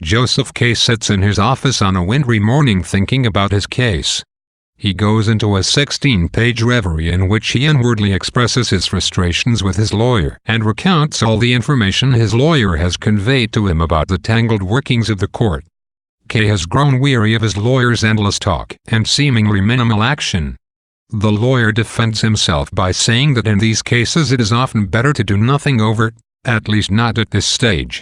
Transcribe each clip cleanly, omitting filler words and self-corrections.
Joseph K. sits in his office on a wintry morning thinking about his case. He goes into a 16-page reverie in which he inwardly expresses his frustrations with his lawyer and recounts all the information his lawyer has conveyed to him about the tangled workings of the court. K has grown weary of his lawyer's endless talk and seemingly minimal action. The lawyer defends himself by saying that in these cases it is often better to do nothing overt, at least not at this stage.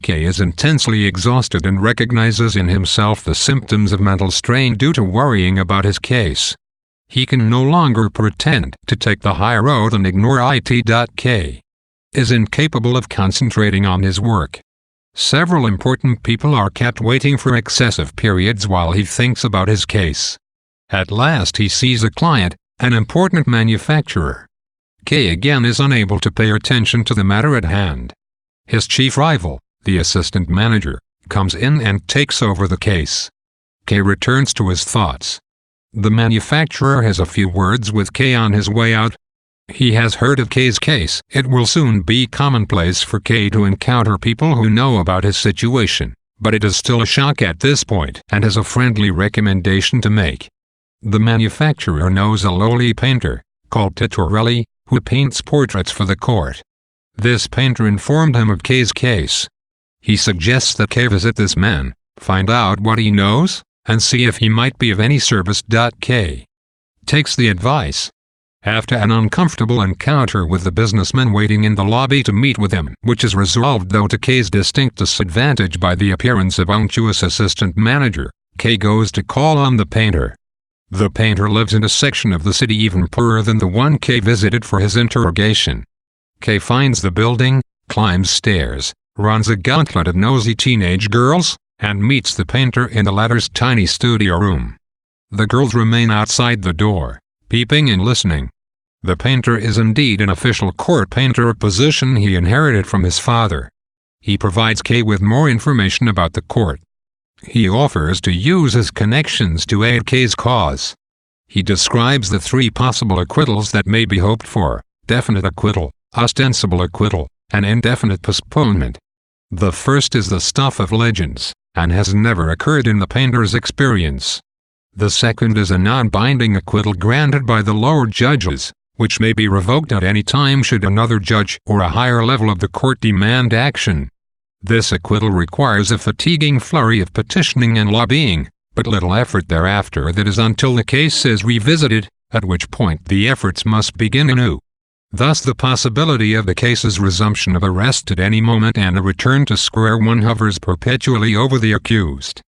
K is intensely exhausted and recognizes in himself the symptoms of mental strain due to worrying about his case. He can no longer pretend to take the high road and ignore it. K is incapable of concentrating on his work. Several important people are kept waiting for excessive periods while he thinks about his case. At last he sees a client, an important manufacturer. K again is unable to pay attention to the matter at hand. His chief rival, the assistant manager, comes in and takes over the case. K returns to his thoughts. The manufacturer has a few words with K on his way out. He has heard of K's case. It will soon be commonplace for K to encounter people who know about his situation, but it is still a shock at this point and has a friendly recommendation to make. The manufacturer knows a lowly painter, called Titorelli, who paints portraits for the court. This painter informed him of K's case. He suggests that K visit this man, find out what he knows, and see if he might be of any service. K takes the advice. After an uncomfortable encounter with the businessman waiting in the lobby to meet with him, which is resolved though to K's distinct disadvantage by the appearance of unctuous assistant manager, K goes to call on the painter. The painter lives in a section of the city even poorer than the one K visited for his interrogation. K finds the building, climbs stairs, runs a gauntlet of nosy teenage girls, and meets the painter in the latter's tiny studio room. The girls remain outside the door, peeping and listening. The painter is indeed an official court painter, a position he inherited from his father. He provides K with more information about the court. He offers to use his connections to aid K's cause. He describes the three possible acquittals that may be hoped for: definite acquittal, ostensible acquittal, and indefinite postponement. The first is the stuff of legends, and has never occurred in the painter's experience. The second is a non-binding acquittal granted by the lower judges, which may be revoked at any time should another judge or a higher level of the court demand action. This acquittal requires a fatiguing flurry of petitioning and lobbying, but little effort thereafter, that is until the case is revisited, at which point the efforts must begin anew. Thus the possibility of the case's resumption of arrest at any moment and a return to square one hovers perpetually over the accused.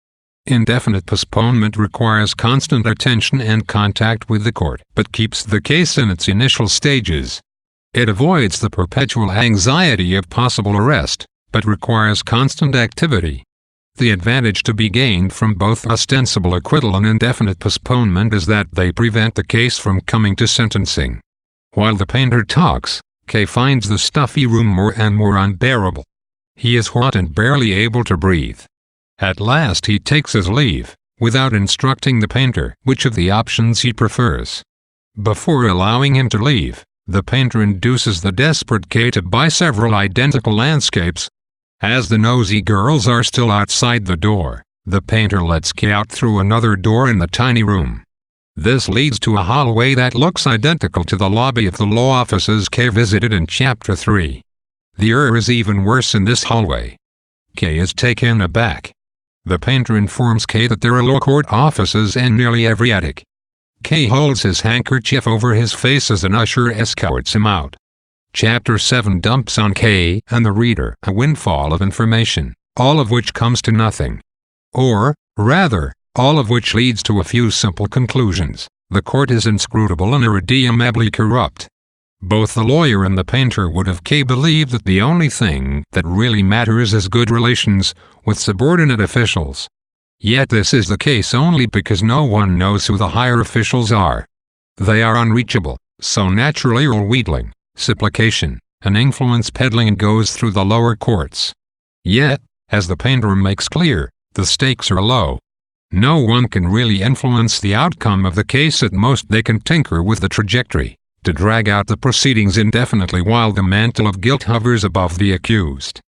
Indefinite postponement requires constant attention and contact with the court, but keeps the case in its initial stages. It avoids the perpetual anxiety of possible arrest, but requires constant activity. The advantage to be gained from both ostensible acquittal and indefinite postponement is that they prevent the case from coming to sentencing. While the painter talks, K finds the stuffy room more and more unbearable. He is hot and barely able to breathe. At last he takes his leave, without instructing the painter which of the options he prefers. Before allowing him to leave, the painter induces the desperate K to buy several identical landscapes. As the nosy girls are still outside the door, the painter lets K out through another door in the tiny room. This leads to a hallway that looks identical to the lobby of the law offices K visited in Chapter 3. The air is even worse in this hallway. K is taken aback. The painter informs K that there are law court offices in nearly every attic. K holds his handkerchief over his face as an usher escorts him out. Chapter 7 dumps on K and the reader a windfall of information, all of which comes to nothing. Or, rather, all of which leads to a few simple conclusions. The court is inscrutable and irredeemably corrupt. Both the lawyer and the painter would have K believe that the only thing that really matters is good relations with subordinate officials. Yet this is the case only because no one knows who the higher officials are. They are unreachable, so naturally all wheedling, supplication, and influence peddling goes through the lower courts. Yet, as the painter makes clear, the stakes are low. No one can really influence the outcome of the case. At most they can tinker with the trajectory, to drag out the proceedings indefinitely while the mantle of guilt hovers above the accused.